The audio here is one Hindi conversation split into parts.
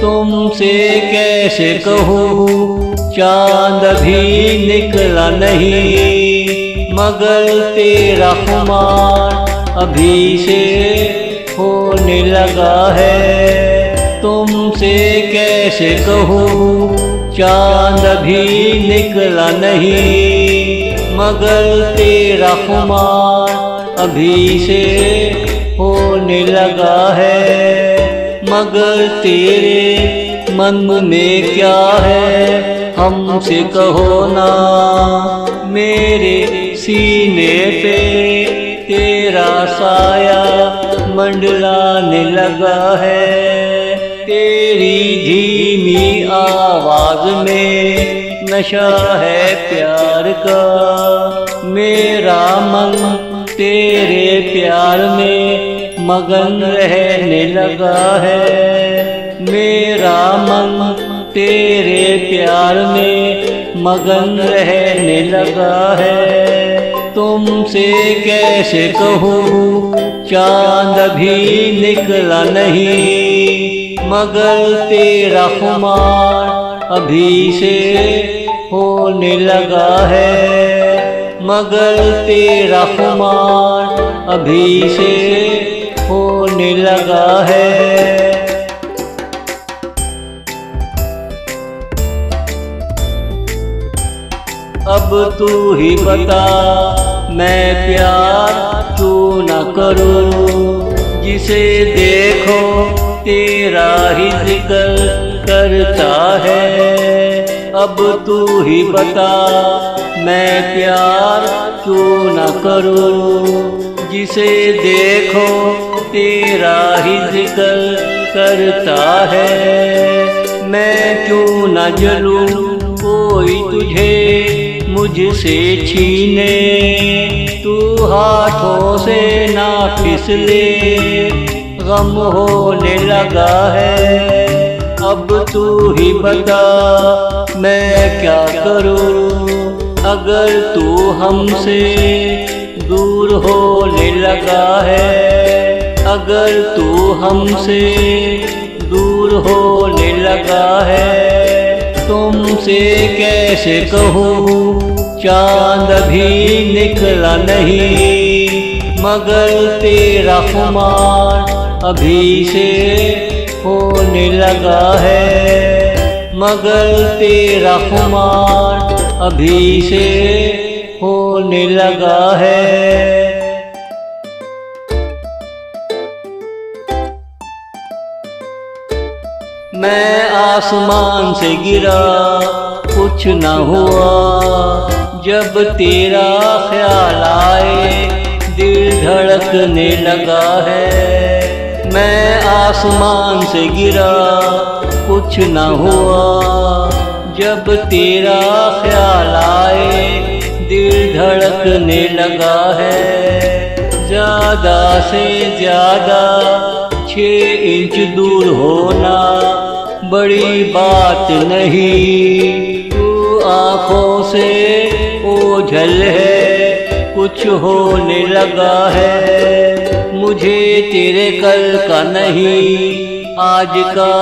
तुमसे कैसे कहूँ चांद भी निकला नहीं, मगर तेरा खुमार अभी से होने लगा है। तुमसे कैसे कहूँ चांद भी निकला नहीं, मगर तेरा खुमार अभी से होने लगा है। मगर तेरे मन में क्या है हमसे कहो ना, मेरे सीने पे तेरा साया मंडलाने लगा है। तेरी धीमी आवाज में नशा है प्यार का, मेरा मन तेरे प्यार में मगन रहने लगा है। मेरा मन तेरे प्यार में मगन रहने लगा है। तुमसे कैसे कहूँ चांद भी निकला नहीं, मगर तेरा खुमार अभी से होने लगा है। मगर तेरा खुमार अभी से होने लगा है। अब तू ही बता मैं प्यार क्यों न करूं, जिसे देखो तेरा ही जिक्र करता है। अब तू ही बता मैं प्यार क्यों न करूं, जिसे देखो तेरा ही जिक्र करता है। मैं क्यों न जलूं कोई तुझे मुझसे छीने, तू हाथों से ना फिसले गम होने लगा है। अब तू ही बता मैं क्या करूं, अगर तू हमसे दूर होने लगा है। अगर तू हमसे दूर होने लगा है। तुमसे कैसे कहूँ चांद भी निकला नहीं, मगर तेरा खुमार अभी से होने लगा है। मगर तेरा खुमार अभी से होने लगा है। मैं आसमान से गिरा कुछ न हुआ, जब तेरा ख्याल आए दिल धड़कने लगा है। मैं आसमान से गिरा कुछ न हुआ, जब तेरा ख्याल आए दिल धड़कने लगा है। ज़्यादा से ज़्यादा 6 इंच दूर होना बड़ी बात नहीं, तू आँखों से ओझल है कुछ होने लगा है। मुझे तेरे कल का नहीं आज का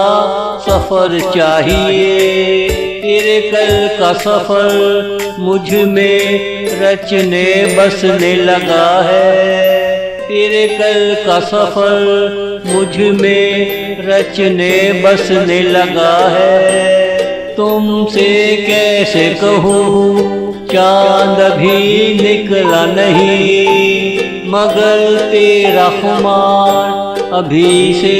सफ़र चाहिए, तेरे कल का सफ़र मुझ में रचने बसने लगा है। तेरे कल का सफ़र मुझ में रचने बसने लगा है। तुमसे कैसे कहूँ चांद भी निकला नहीं, मगर तेरा खुमार अभी से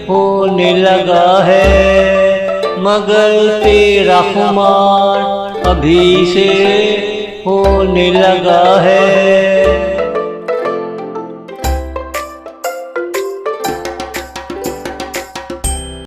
होने लगा है। मगर तेरा खुमार अभी से होने लगा है।